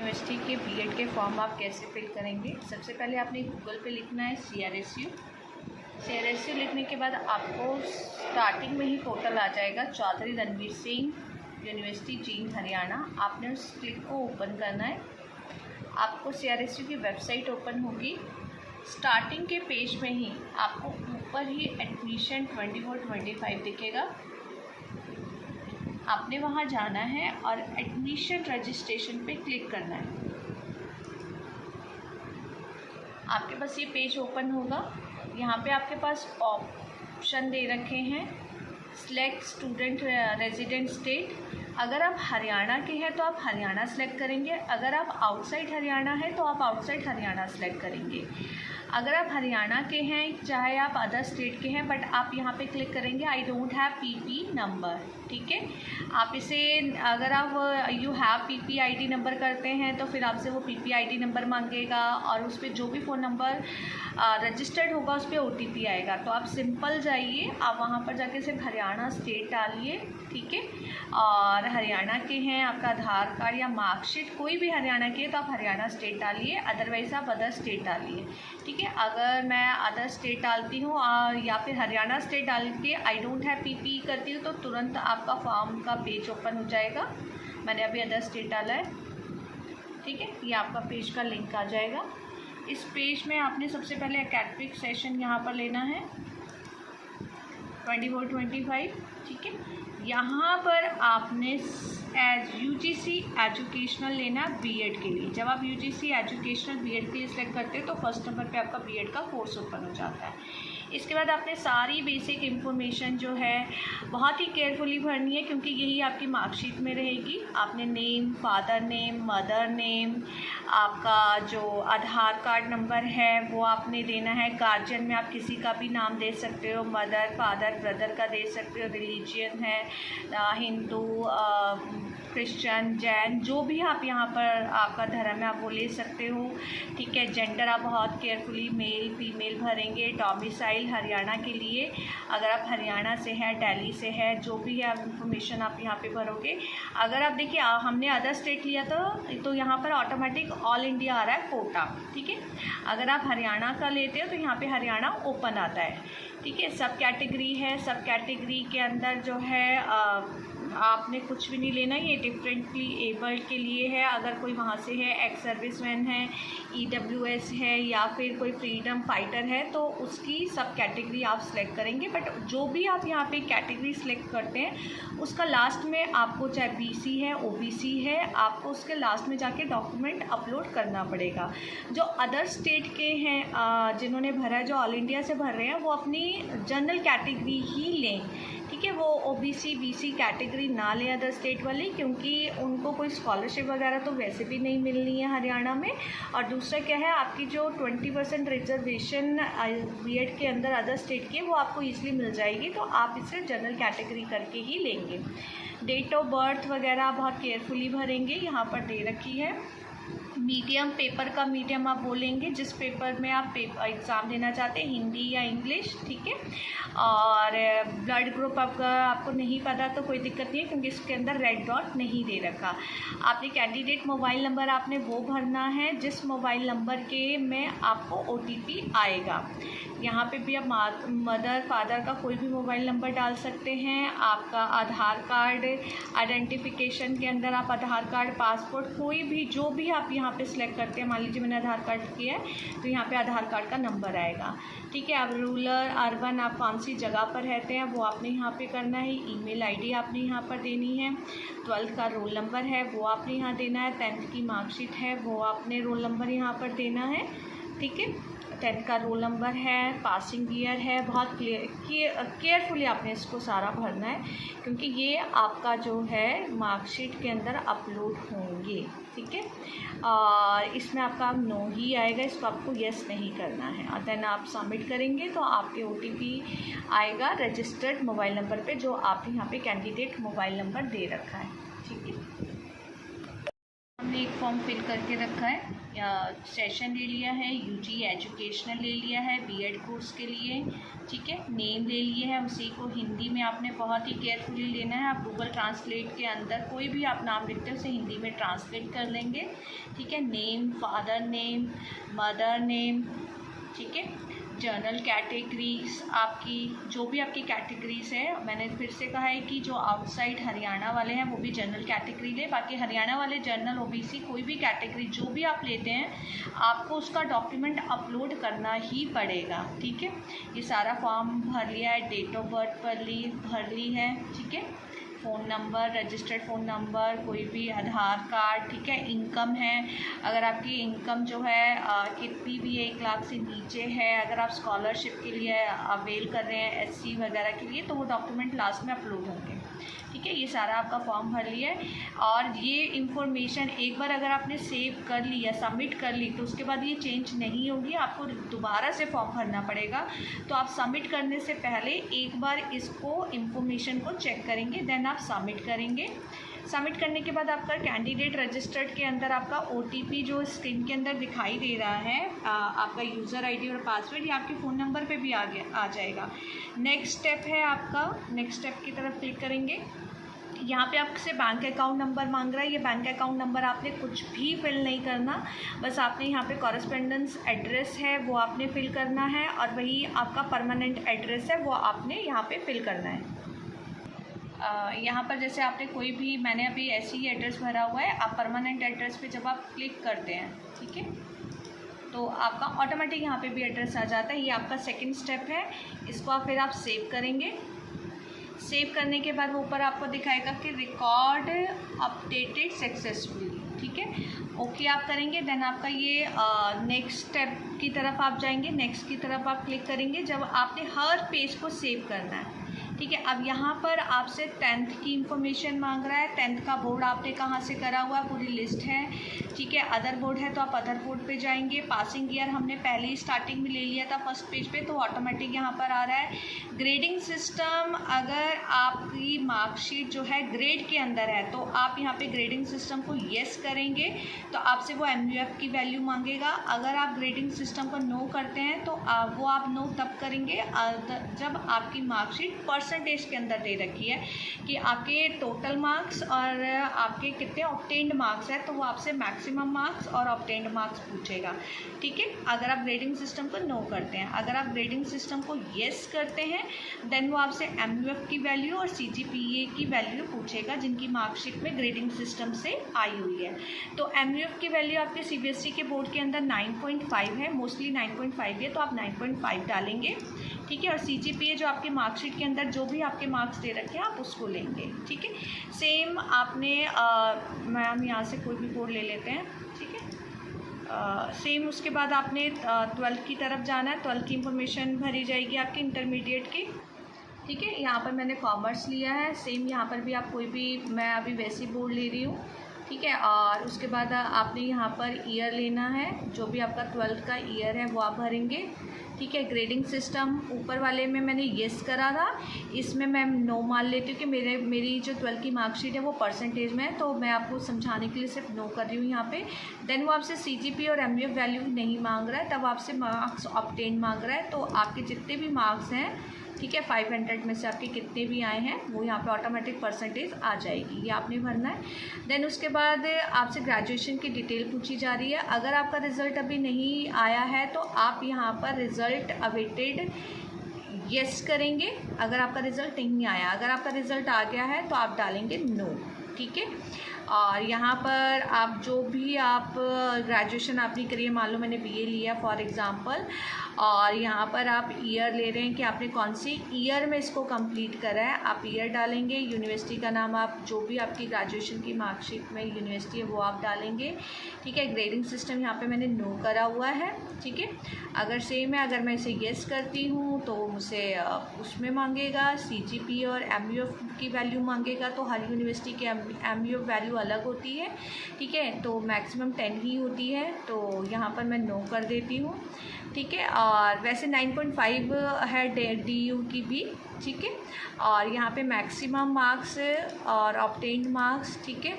University के BEd के form आप कैसे फिल करेंगे। सबसे पहले आपने गूगल पे लिखना है CRSU लिखने के बाद आपको स्टार्टिंग में ही पोर्टल आ जाएगा चौधरी रणवीर सिंह यूनिवर्सिटी जींद हरियाणा। आपने उस क्लिक को ओपन करना है। आपको CRSU की वेबसाइट ओपन होगी। स्टार्टिंग के पेज में ही आपको ऊपर ही एडमिशन 24-25 दिखेगा। आपने वहां जाना है और एडमिशन रजिस्ट्रेशन पे क्लिक करना है। आपके पास ये पेज ओपन होगा। यहाँ पे आपके पास ऑप्शन दे रखे हैं सिलेक्ट स्टूडेंट रेजिडेंट स्टेट। अगर आप हरियाणा के हैं तो आप हरियाणा सेलेक्ट करेंगे। अगर आप आउटसाइड हरियाणा है तो आप आउटसाइड हरियाणा सेलेक्ट करेंगे। अगर आप हरियाणा के हैं चाहे आप अदर स्टेट के हैं बट आप यहाँ पे क्लिक करेंगे I don't have PP number. ठीक है, आप इसे अगर आप you have PP ID number करते हैं तो फिर आपसे वो PP ID नंबर मांगेगा और उस पर जो भी फ़ोन नंबर रजिस्टर्ड होगा उस पर OTP आएगा। तो आप सिंपल जाइए, आप वहाँ पर जाके सिर्फ हरियाणा स्टेट डालिए। ठीक है, और हरियाणा के हैं आपका आधार कार्ड या मार्कशीट कोई भी हरियाणा की है तो आप हरियाणा स्टेट डालिए, अदरवाइज़ आप अदर स्टेट डालिए। ठीक है, अगर मैं अदर स्टेट डालती हूँ या फिर हरियाणा स्टेट डाल के आई डोंट हैव PP करती हूँ तो तुरंत आपका फॉर्म का पेज ओपन हो जाएगा। मैंने अभी अदर स्टेट डाला है। ठीक है, ये आपका पेज का लिंक आ जाएगा। इस पेज में आपने सबसे पहले एकेडमिक सेशन यहाँ पर लेना है 24-25। ठीक है, यहाँ पर आपने एज UGC एजुकेशनल लेना BEd के लिए। जब आप UGC एजुकेशनल BEd के लिए सिलेक्ट करते हैं तो फर्स्ट नंबर पे आपका BEd का कोर्स ओपन हो जाता है। इसके बाद आपने सारी बेसिक इन्फॉर्मेशन जो है बहुत ही केयरफुली भरनी है क्योंकि यही आपकी मार्कशीट में रहेगी। आपने name, father name, mother name, आपका जो आधार कार्ड नंबर है वो आपने देना है। गार्जियन में आप किसी का भी नाम दे सकते हो, मदर, फादर, ब्रदर का दे सकते हो। रिलीजियन है हिंदू, क्रिश्चियन, जैन, जो भी आप यहाँ पर आपका धर्म है आप वो ले सकते हो। ठीक है, जेंडर आप बहुत केयरफुली मेल फीमेल भरेंगे। डोमिसाइल हरियाणा के लिए, अगर आप हरियाणा से हैं, दिल्ली से है, जो भी है इन्फॉर्मेशन आप यहाँ पे भरोगे। अगर आप देखिए हमने अदर स्टेट लिया तो यहाँ पर ऑटोमेटिक ऑल इंडिया आ रहा है कोटा। ठीक है, अगर आप हरियाणा का लेते हो तो यहाँ पे हरियाणा ओपन आता है। ठीक है, सब कैटेगरी है। सब कैटेगरी के अंदर जो है आपने कुछ भी नहीं लेना। ये डिफरेंटली एबल्ड के लिए है। अगर कोई वहाँ से है, एक्स सर्विसमैन है, EWS है या फिर कोई फ्रीडम फाइटर है तो उसकी सब कैटेगरी आप सिलेक्ट करेंगे। बट जो भी आप यहाँ पे कैटेगरी सिलेक्ट करते हैं उसका लास्ट में आपको चाहे BC है, OBC है, आपको उसके लास्ट में जाके डॉक्यूमेंट अपलोड करना पड़ेगा। जो अदर स्टेट के हैं जिन्होंने भरा है, जो ऑल इंडिया से भर रहे हैं, वो अपनी जनरल कैटेगरी ही लें। ठीक है, वो OBC BC कैटेगरी ना लें अदर स्टेट वाली, क्योंकि उनको कोई स्कॉलरशिप वगैरह तो वैसे भी नहीं मिलनी है हरियाणा में। और दूसरा क्या है, आपकी जो 20% रिजर्वेशन BEd के अंदर अदर स्टेट की वो आपको ईजिली मिल जाएगी। तो आप इसे जनरल कैटेगरी करके ही लेंगे। डेट ऑफ बर्थ वगैरह बहुत केयरफुली भरेंगे, यहाँ पर दे रखी है। मीडियम, पेपर का मीडियम आप बोलेंगे जिस पेपर में आप एग्ज़ाम देना चाहते हैं, हिंदी या इंग्लिश। ठीक है, और ब्लड ग्रुप आपको नहीं पता तो कोई दिक्कत नहीं है क्योंकि इसके अंदर रेड डॉट नहीं दे रखा। आपने कैंडिडेट मोबाइल नंबर आपने वो भरना है जिस मोबाइल नंबर के में आपको OTP आएगा। यहाँ पे भी आप मदर फादर का कोई भी मोबाइल नंबर डाल सकते हैं। आपका आधार कार्ड आइडेंटिफिकेशन के अंदर आप आधार कार्ड, पासपोर्ट, कोई भी जो भी आप यहाँ पे सिलेक्ट करते हैं। मान लीजिए मैंने आधार कार्ड किया है तो यहाँ पे आधार कार्ड का नंबर आएगा। ठीक है, आप रूरल अर्बन आप कौन सी जगह पर रहते हैं वो आपने यहाँ पे करना है। ईमेल ID आपने यहाँ पर देनी है। 12th का रोल नंबर है वो आपने यहाँ देना है। 10th की मार्कशीट है वो आपने रोल नंबर यहाँ पर देना है। ठीक है, 10th का रोल नंबर है, पासिंग ईयर है। बहुत केयरफुली आपने इसको सारा भरना है क्योंकि ये आपका जो है मार्कशीट के अंदर अपलोड होंगे। ठीक है, और इसमें आपका नो ही आएगा, इसको आपको येस नहीं करना है। और देन आप सबमिट करेंगे तो आपके OTP आएगा रजिस्टर्ड मोबाइल नंबर पे जो आपने यहाँ पे कैंडिडेट मोबाइल नंबर दे रखा है। ठीक है, हमने एक फॉर्म फिल करके रखा है। सेशन ले लिया है, यूजी एजुकेशनल ले लिया है बीएड कोर्स के लिए, ठीक है। नेम ले लिए है, उसी को हिंदी में आपने बहुत ही केयरफुली लेना है। आप गूगल ट्रांसलेट के अंदर कोई भी आप नाम लिखते हो उसे हिंदी में ट्रांसलेट कर लेंगे, ठीक है। Name, father name, mother name, ठीक है। जर्नल कैटेगरीज, आपकी जो भी आपकी कैटेगरीज है, मैंने फिर से कहा है कि जो आउटसाइड हरियाणा वाले हैं वो भी जनरल कैटेगरी ले, बाकी हरियाणा वाले जनरल ओबीसी कोई भी कैटेगरी जो भी आप लेते हैं आपको उसका डॉक्यूमेंट अपलोड करना ही पड़ेगा, ठीक है। ये सारा फॉर्म भर लिया है, डेट ऑफ बर्थ भर ली है, ठीक है। Phone number, registered phone number, कोई भी आधार कार्ड, ठीक है। इनकम है, अगर आपकी इनकम जो है कितनी भी 1 लाख से नीचे है, अगर आप स्कॉलरशिप के लिए अवेल कर रहे हैं एससी वगैरह के लिए, तो वो डॉक्यूमेंट लास्ट में अपलोड होंगे, ठीक है। ये सारा आपका फॉर्म भर लिया है और ये इन्फॉर्मेशन एक बार अगर आपने सेव कर ली या सबमिट कर ली तो उसके बाद ये चेंज नहीं होगी, आपको दोबारा से फॉर्म भरना पड़ेगा। तो आप सबमिट करने से पहले एक बार इसको इन्फॉर्मेशन को चेक करेंगे, देन आप सबमिट करेंगे। सबमिट करने के बाद आपका कैंडिडेट रजिस्टर्ड के अंदर आपका OTP जो स्क्रीन के अंदर दिखाई दे रहा है, आपका यूज़र आईडी और पासवर्ड, ये आपके फ़ोन नंबर पे भी आ जाएगा। नेक्स्ट स्टेप है आपका, नेक्स्ट स्टेप की तरफ क्लिक करेंगे। यहाँ पे आपसे बैंक अकाउंट नंबर मांग रहा है, ये बैंक अकाउंट नंबर आपने कुछ भी फिल नहीं करना, बस आपने यहाँ पे कॉरेस्पेंडेंस एड्रेस है वो आपने फिल करना है और वही आपका परमानेंट एड्रेस है वो आपने यहाँ पे फिल करना है। यहाँ पर जैसे आपने कोई भी, मैंने अभी ऐसे ही एड्रेस भरा हुआ है, आप परमानेंट एड्रेस पे जब आप क्लिक करते हैं, ठीक है, तो आपका ऑटोमेटिक यहाँ पे भी एड्रेस आ जाता है। ये आपका सेकंड स्टेप है, इसको फिर आप सेव करेंगे। सेव करने के बाद ऊपर आपको दिखाएगा कि रिकॉर्ड अपडेटेड सक्सेसफुली, ठीक है। ओके आप करेंगे, देन आपका ये नेक्स्ट स्टेप की तरफ आप जाएंगे, नेक्स्ट की तरफ आप क्लिक करेंगे जब आपने हर पेज को सेव करना है, ठीक है। अब यहाँ पर आपसे 10th की इंफॉर्मेशन मांग रहा है, 10th का बोर्ड आपने कहाँ से करा हुआ है पूरी लिस्ट है, ठीक है। अदर बोर्ड है तो आप अदर बोर्ड पे जाएंगे। पासिंग ईयर हमने पहले ही स्टार्टिंग में ले लिया था फर्स्ट पेज पे, तो ऑटोमेटिक यहाँ पर आ रहा है। ग्रेडिंग सिस्टम, अगर आपकी मार्कशीट जो है ग्रेड के अंदर है तो आप यहाँ पे ग्रेडिंग सिस्टम को येस करेंगे तो आपसे वो MUF की वैल्यू मांगेगा। अगर आप ग्रेडिंग सिस्टम को नो करते हैं तो वो आप नो तब करेंगे जब आपकी मार्कशीट परसेंटेज के अंदर दे रखी है कि आपके टोटल मार्क्स और आपके कितने ऑब्टेन्ड मार्क्स है, तो वो आपसे मैक्सिमम मार्क्स और ऑब्टेन्ड मार्क्स पूछेगा, ठीक है। अगर आप ग्रेडिंग सिस्टम को नो करते हैं, अगर आप ग्रेडिंग सिस्टम को येस करते हैं देन वो आपसे MUF की वैल्यू और CGPA की वैल्यू पूछेगा जिनकी मार्कशीट में ग्रेडिंग सिस्टम से आई हुई है। तो MUF की वैल्यू आपके CBSE के बोर्ड के अंदर 9.5 है, मोस्टली 9.5 है, तो आप 9.5 डालेंगे, ठीक है। और CGPA जो आपके मार्कशीट के अंदर जो भी आपके मार्क्स दे रखे हैं आप उसको लेंगे, ठीक है। सेम आपने मैम यहाँ से कोई भी बोर्ड ले लेते हैं, ठीक है। सेम उसके बाद आपने 12th की तरफ जाना है, 12th की इंफॉर्मेशन भरी जाएगी आपकी इंटरमीडिएट की, ठीक है। यहाँ पर मैंने कॉमर्स लिया है, सेम यहाँ पर भी आप कोई भी, मैं अभी वैसी बोर्ड ले रही हूँ, ठीक है। और उसके बाद आपने यहाँ पर ईयर लेना है, जो भी आपका 12th का ईयर है वो आप भरेंगे, ठीक है। ग्रेडिंग सिस्टम ऊपर वाले में मैंने येस करा था, इसमें मैं नो मान लेती हूँ कि मेरी जो 12th की मार्कशीट है वो परसेंटेज में है, तो मैं आपको समझाने के लिए सिर्फ नो कर रही हूँ यहाँ पे। देन वो आपसे CGPA और MUF वैल्यू नहीं मांग रहा है, तब आपसे मार्क्स ऑब्टेन मांग रहा है। तो आपके जितने भी मार्क्स हैं, ठीक है, 500 में से आपके कितने भी आए हैं वो यहाँ पे ऑटोमेटिक परसेंटेज आ जाएगी, ये आपने भरना है। देन उसके बाद आपसे ग्रेजुएशन की डिटेल पूछी जा रही है। अगर आपका रिज़ल्ट अभी नहीं आया है तो आप यहाँ पर रिज़ल्ट अवेटेड येस करेंगे। अगर आपका रिज़ल्ट नहीं आया, अगर आपका रिज़ल्ट आ गया है तो आप डालेंगे नो, ठीक है। और यहाँ पर आप जो भी आप ग्रेजुएशन आपने करी है, मान लो मैंने BA लिया फॉर एग्ज़ाम्पल, और यहाँ पर आप ईयर ले रहे हैं कि आपने कौन सी ईयर में इसको कंप्लीट करा है, आप ईयर डालेंगे। यूनिवर्सिटी का नाम आप जो भी आपकी ग्रेजुएशन की मार्कशीट में यूनिवर्सिटी है वो आप डालेंगे, ठीक है। ग्रेडिंग सिस्टम यहाँ पे मैंने नो करा हुआ है, ठीक है। अगर सेम है, अगर मैं इसे येस करती हूँ तो मुझे उसमें मांगेगा CGPA और MUF की वैल्यू मांगेगा। तो हर यूनिवर्सिटी की MUF वैल्यू अलग होती है, ठीक है, तो मैक्सिमम 10 ही होती है, तो यहाँ पर मैं नो कर देती हूँ, ठीक है। और वैसे 9.5 है DU की भी, ठीक है। और यहाँ पे मैक्सिमम मार्क्स और ऑब्टेन्ड मार्क्स, ठीक है,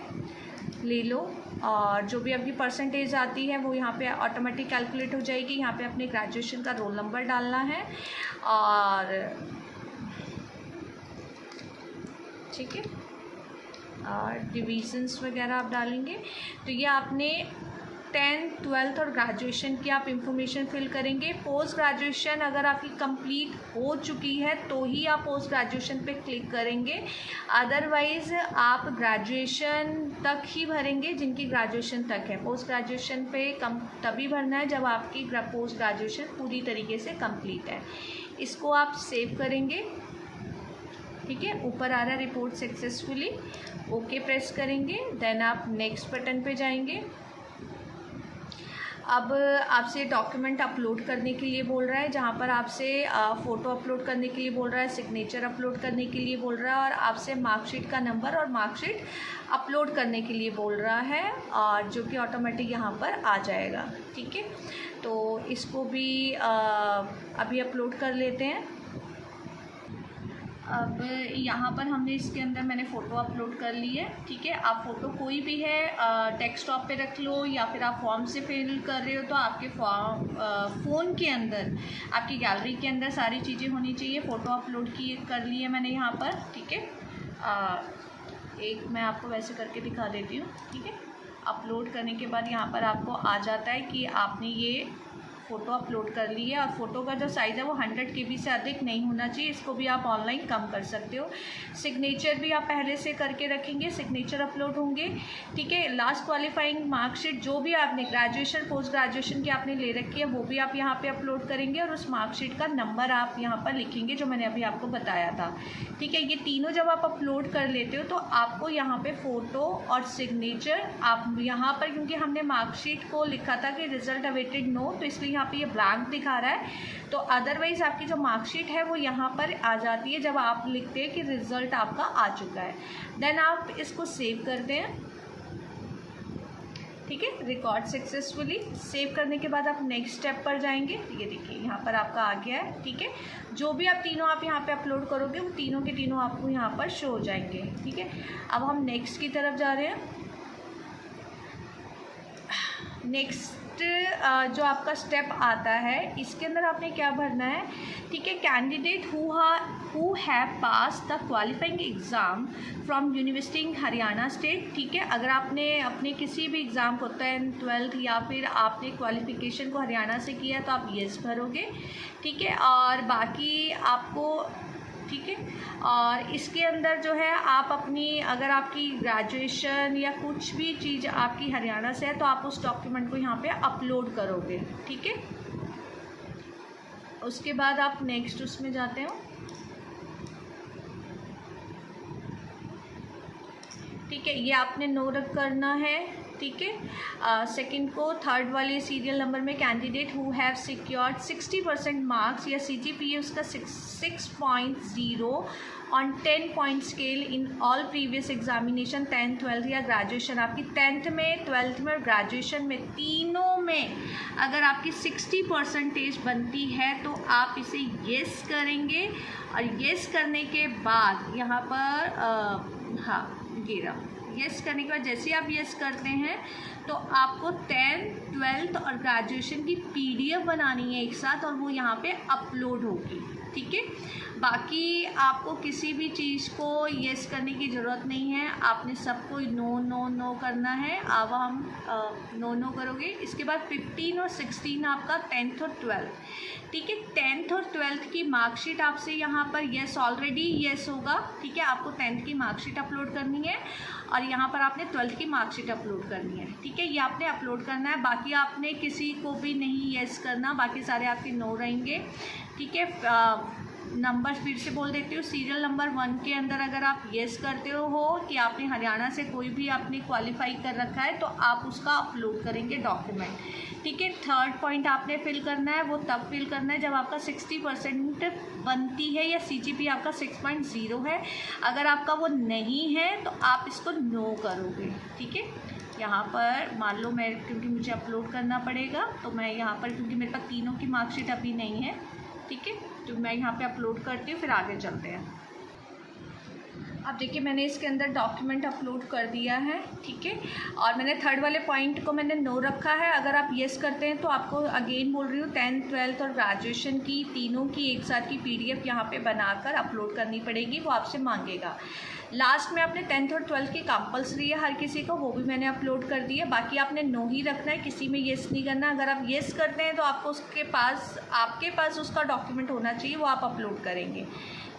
ले लो, और जो भी आपकी परसेंटेज आती है वो यहाँ पे ऑटोमेटिक कैलकुलेट हो जाएगी। यहाँ पे अपने ग्रेजुएशन का रोल नंबर डालना है और ठीक है, और डिविजन्स वगैरह आप डालेंगे। तो ये आपने 10th 12th और ग्रेजुएशन की आप इंफॉर्मेशन फिल करेंगे। पोस्ट ग्रेजुएशन अगर आपकी कंप्लीट हो चुकी है तो ही आप पोस्ट ग्रेजुएशन पे क्लिक करेंगे, अदरवाइज़ आप ग्रेजुएशन तक ही भरेंगे जिनकी ग्रेजुएशन तक है। पोस्ट ग्रेजुएशन पे तभी भरना है जब आपकी पोस्ट ग्रेजुएशन पूरी तरीके से कंप्लीट है। इसको आप सेव करेंगे, ठीक है। ऊपर आ रहा है रिपोर्ट सक्सेसफुली, ओके प्रेस करेंगे। देन आप नेक्स्ट बटन पे जाएंगे। अब आपसे डॉक्यूमेंट अपलोड करने के लिए बोल रहा है, जहाँ पर आपसे फ़ोटो अपलोड करने के लिए बोल रहा है, सिग्नेचर अपलोड करने के लिए बोल रहा है और आपसे मार्कशीट का नंबर और मार्कशीट अपलोड करने के लिए बोल रहा है, और जो कि ऑटोमेटिक यहाँ पर आ जाएगा, ठीक है। तो इसको भी अभी अपलोड कर लेते हैं। अब यहाँ पर हमने इसके अंदर मैंने फ़ोटो अपलोड कर ली है, ठीक है। आप फ़ोटो कोई भी है डेस्कटॉप पे रख लो या फिर आप फॉर्म से फिल कर रहे हो तो आपके फ़ोन के अंदर, आपकी गैलरी के अंदर सारी चीज़ें होनी चाहिए। फ़ोटो अपलोड कर ली है मैंने यहाँ पर, ठीक है। एक मैं आपको वैसे करके दिखा देती हूँ, ठीक है। अपलोड करने के बाद यहाँ पर आपको आ जाता है कि आपने ये फ़ोटो अपलोड कर ली है, और फ़ोटो का जो साइज़ है वो 100 KB से अधिक नहीं होना चाहिए। इसको भी आप ऑनलाइन कम कर सकते हो। सिग्नेचर भी आप पहले से करके रखेंगे, सिग्नेचर अपलोड होंगे, ठीक है। लास्ट क्वालिफाइंग मार्कशीट जो भी आपने ग्रेजुएशन पोस्ट ग्रेजुएशन की आपने ले रखी है वो भी आप यहाँ पे अपलोड करेंगे, और उस मार्कशीट का नंबर आप यहाँ पर लिखेंगे जो मैंने अभी आपको बताया था, ठीक है। ये तीनों जब आप अपलोड कर लेते हो तो आपको यहाँ पर फ़ोटो और सिग्नेचर आप यहाँ पर, क्योंकि हमने मार्कशीट को लिखा था कि रिज़ल्ट अवेटेड नो, तो इसलिए यहाँ पे ये ब्लैंक दिखा रहा है। तो अदरवाइज़ आपकी जो मार्कशीट है वो यहाँ पर आ जाती है जब आप लिखते हैं कि रिज़ल्ट आपका आ चुका है। देन आप इसको सेव करते हैं, ठीक है। रिकॉर्ड सक्सेसफुली सेव करने के बाद आप नेक्स्ट स्टेप पर जाएंगे। ये देखिए यहाँ पर आपका आ गया है, ठीक है। जो भी आप तीनों आप यहाँ पे अपलोड करोगे वो तीनों के तीनों आपको यहाँ पर शो हो जाएंगे, ठीक है। अब हम नेक्स्ट की तरफ जा रहे हैं। नेक्स्ट जो आपका स्टेप आता है इसके अंदर आपने क्या भरना है, ठीक है। Candidate who have pass the qualifying exam from university in Haryana state, ठीक है। अगर आपने अपने किसी भी एग्ज़ाम को 10th 12th या फिर आपने क्वालिफ़िकेशन को हरियाणा से किया तो आप येस भरोगे, ठीक है। और बाकी आपको, ठीक है। और इसके अंदर जो है आप अपनी, अगर आपकी ग्रेजुएशन या कुछ भी चीज़ आपकी हरियाणा से है तो आप उस डॉक्यूमेंट को यहाँ पे अपलोड करोगे, ठीक है। उसके बाद आप नेक्स्ट उसमें जाते हो, ठीक है। ये आपने नो करना है, ठीक है। सेकंड को थर्ड वाले सीरियल नंबर में candidate who have secured 60% marks या CGPA उसका 6.0 on 10 point scale in all previous examination 10th 12th या ग्रेजुएशन। आपकी 10th में 12th में और ग्रेजुएशन में तीनों में अगर आपकी 60% बनती है तो आप इसे येस करेंगे, और येस करने के बाद यहाँ पर हाँ गिरा, येस करने के बाद जैसे ही आप येस करते हैं तो आपको 10th 12th और ग्रेजुएशन की PDF बनानी है एक साथ, और वो यहाँ पे अपलोड होगी, ठीक है। बाकी आपको किसी भी चीज़ को येस करने की ज़रूरत नहीं है, आपने सबको नो नो नो करना है। अब हम नो नो करोगे। इसके बाद 15 और 16 आपका 10th और 12th, ठीक है। 10th और 12th की मार्कशीट आपसे यहाँ पर येस ऑलरेडी येस होगा, ठीक है। आपको 10th की मार्कशीट अपलोड करनी है और यहाँ पर आपने 12th की मार्कशीट अपलोड करनी है, ठीक है। ये आपने अपलोड करना है। बाकी आपने किसी को भी नहीं येस करना, बाकी सारे आपके नो रहेंगे, ठीक है। नंबर फिर से बोल देती हूँ। सीरियल नंबर 1 के अंदर अगर आप येस करते हो कि आपने हरियाणा से कोई भी आपने क्वालिफाई कर रखा है तो आप उसका अपलोड करेंगे डॉक्यूमेंट, ठीक है। थर्ड पॉइंट आपने फिल करना है, वो तब फिल करना है जब आपका 60% बनती है या CGPA आपका 6.0 है। अगर आपका वो नहीं है तो आप इसको नो करोगे, ठीक है। यहाँ पर मान लो मैं, क्योंकि मुझे अपलोड करना पड़ेगा तो मैं यहाँ पर, क्योंकि मेरे पास तीनों की मार्कशीट अभी नहीं है, ठीक है, तो मैं यहाँ पे अपलोड करती हूँ, फिर आगे चलते हैं। अब देखिए मैंने इसके अंदर डॉक्यूमेंट अपलोड कर दिया है, ठीक है। और मैंने थर्ड वाले पॉइंट को मैंने नो रखा है। अगर आप येस करते हैं तो आपको अगेन बोल रही हूँ 10th 12th और ग्रेजुएशन की तीनों की एक साथ की PDF यहाँ पे बनाकर अपलोड करनी पड़ेगी, वो आपसे मांगेगा। लास्ट में आपने 10th और 12th की कंपल्सरी है हर किसी को, वो भी मैंने अपलोड कर दी है। बाकी आपने नो ही रखना है, किसी में येस नहीं करना। अगर आप येस करते हैं तो आपको आपके पास उसका डॉक्यूमेंट होना चाहिए, वो आप अपलोड करेंगे,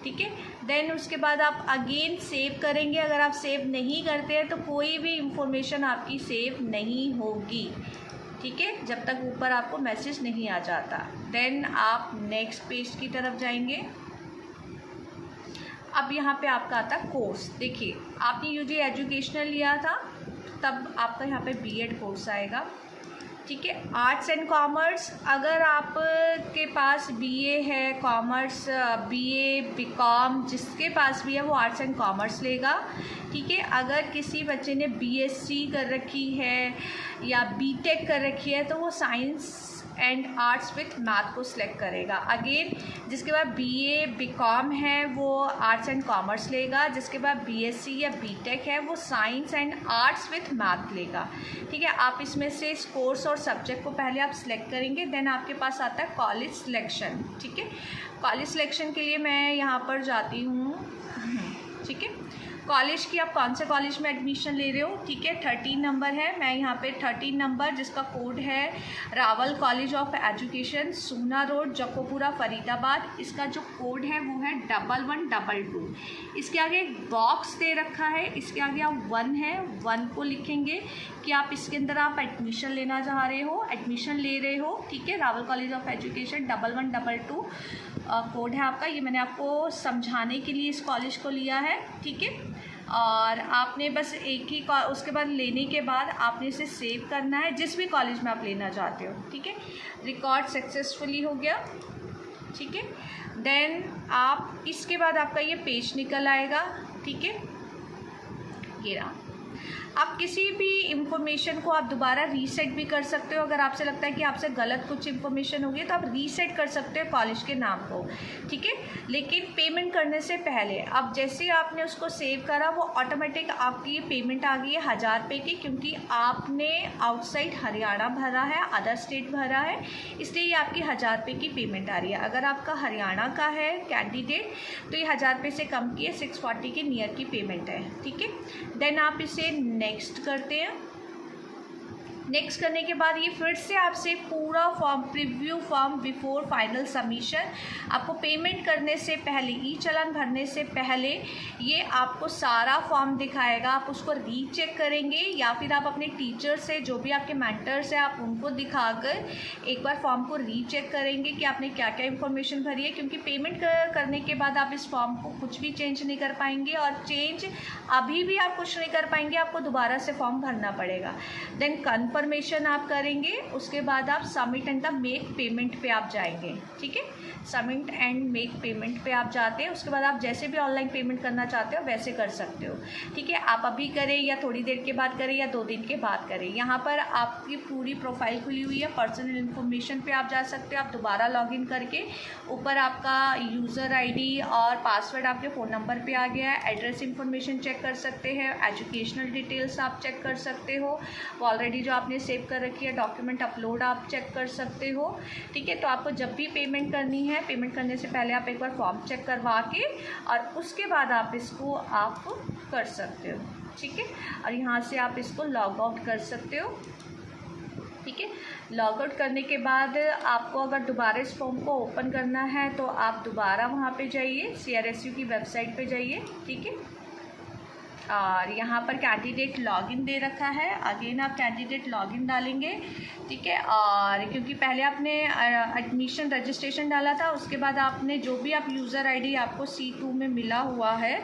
ठीक है। देन उसके बाद आप अगेन सेव करेंगे। अगर आप सेव नहीं करते हैं तो कोई भी इंफॉर्मेशन आपकी सेव नहीं होगी, ठीक है, जब तक ऊपर आपको मैसेज नहीं आ जाता। देन आप नेक्स्ट पेज की तरफ जाएंगे। अब यहाँ पे आपका आता है कोर्स। देखिए आपने यूजी एजुकेशनल लिया था, तब आपका यहाँ पे BEd कोर्स आएगा, ठीक है। आर्ट्स एंड कॉमर्स, अगर आप के पास BA है, कॉमर्स BA BCom जिसके पास भी है वो आर्ट्स एंड कॉमर्स लेगा, ठीक है। अगर किसी बच्चे ने BSc कर रखी है या BTech कर रखी है तो वो science and arts with math को सिलेक्ट करेगा। अगेन जिसके बाद BA BCom है वो आर्ट्स एंड कॉमर्स लेगा, जिसके बाद BSc या BTech है वो science and arts with math लेगा, ठीक है। आप इसमें से इस कोर्स और सब्जेक्ट को पहले आप सिलेक्ट करेंगे। देन आपके पास आता है कॉलेज सिलेक्शन, ठीक है। कॉलेज सिलेक्शन के लिए मैं यहाँ पर जाती हूँ, ठीक है। कॉलेज की आप कौन से कॉलेज में एडमिशन ले रहे हो, ठीक है। 13 नंबर है, मैं यहाँ पे 13 नंबर जिसका कोड है रावल कॉलेज ऑफ एजुकेशन, सूना रोड, जकोपुरा, फरीदाबाद। इसका जो कोड है वो है 1122। इसके आगे एक बॉक्स दे रखा है, इसके आगे आप 1 है, 1 को लिखेंगे कि आप इसके अंदर आप एडमिशन लेना चाह रहे हो, एडमिशन ले रहे हो, ठीक है। Rawal college of education 1122 code है आपका। ये मैंने आपको समझाने के लिए इस कॉलेज को लिया है, ठीक है। और आपने बस एक ही उसके बाद लेने के बाद आपने इसे सेव करना है जिस भी कॉलेज में आप लेना चाहते हो, ठीक है। रिकॉर्ड सक्सेसफुली हो गया, ठीक है। देन आप इसके बाद आपका ये पेज निकल आएगा, ठीक है, ये रहा। आप किसी भी इंफॉर्मेशन को आप दोबारा रीसेट भी कर सकते हो। अगर आपसे लगता है कि आपसे गलत कुछ इंफॉर्मेशन होगी तो आप रीसेट कर सकते हो कॉलेज के नाम को, ठीक है। लेकिन पेमेंट करने से पहले अब जैसे आपने उसको सेव करा वो ऑटोमेटिक आपकी पेमेंट आ गई है 1000 रुपये की, क्योंकि आपने आउटसाइड हरियाणा भरा है, अदर स्टेट भरा है, इसलिए ये आपकी 1000 रुपये की पेमेंट आ रही है। अगर आपका हरियाणा का है कैंडिडेट तो ये 1000 रुपये से कम की है, 640 के नियर की पेमेंट है, ठीक है। देन आप इसे नेक्स्ट करते हैं। नेक्स्ट करने के बाद ये फिर से आपसे पूरा form, preview form before final submission, आपको पेमेंट करने से पहले, ई चालान भरने से पहले ये आपको सारा फॉर्म दिखाएगा। आप उसको रीचेक करेंगे या फिर आप अपने टीचर से, जो भी आपके मेंटर्स हैं, आप उनको दिखाकर एक बार फॉर्म को रीचेक करेंगे कि आपने क्या क्या इन्फॉर्मेशन भरी है, क्योंकि पेमेंट करने के बाद आप इस फॉर्म को कुछ भी चेंज नहीं कर पाएंगे, और चेंज अभी भी आप कुछ नहीं कर पाएंगे, आपको दोबारा से फॉर्म भरना पड़ेगा। देन कंफर्मेशन आप करेंगे, उसके बाद आप submit and the make payment पे आप जाएंगे, ठीक है। सबमिट एंड मेक पेमेंट पे आप जाते हैं, उसके बाद आप जैसे भी ऑनलाइन पेमेंट करना चाहते हो वैसे कर सकते हो, ठीक है। आप अभी करें या थोड़ी देर के बाद करें या 2 दिन के बाद करें। यहाँ पर आपकी पूरी प्रोफाइल खुली हुई है, पर्सनल इन्फॉर्मेशन पे आप जा सकते हो। आप दोबारा लॉगिन करके ऊपर आपका यूज़र ID और पासवर्ड आपके फ़ोन नंबर पे आ गया है। एड्रेस इन्फॉर्मेशन चेक कर सकते हैं, एजुकेशनल डिटेल्स आप चेक कर सकते हो, ऑलरेडी जो आपने सेव कर रखी है डॉक्यूमेंट अपलोड आप चेक कर सकते हो, ठीक है। तो आपको जब भी पेमेंट करनी है, पेमेंट करने से पहले आप एक बार फॉर्म चेक करवा के और उसके बाद आप इसको आप कर सकते हो, ठीक है। और यहाँ से आप इसको लॉग आउट कर सकते हो, ठीक है। लॉग आउट करने के बाद आपको अगर दोबारा इस फॉर्म को ओपन करना है तो आप दोबारा वहाँ पे जाइए, CRSU की वेबसाइट पे जाइए, ठीक है। और यहाँ पर कैंडिडेट लॉगिन दे रखा है, अगेन आप कैंडिडेट लॉगिन डालेंगे, ठीक है। और क्योंकि पहले आपने एडमिशन रजिस्ट्रेशन डाला था, उसके बाद आपने जो भी आप यूज़र ID आपको C2 में मिला हुआ है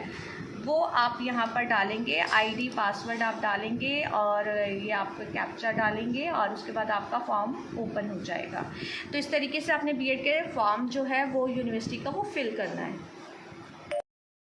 वो आप यहाँ पर डालेंगे, ID पासवर्ड आप डालेंगे और ये आप कैप्चा डालेंगे और उसके बाद आपका फॉर्म ओपन हो जाएगा। तो इस तरीके से आपने BEd के फॉर्म जो है वो यूनिवर्सिटी का वो फिल करना है।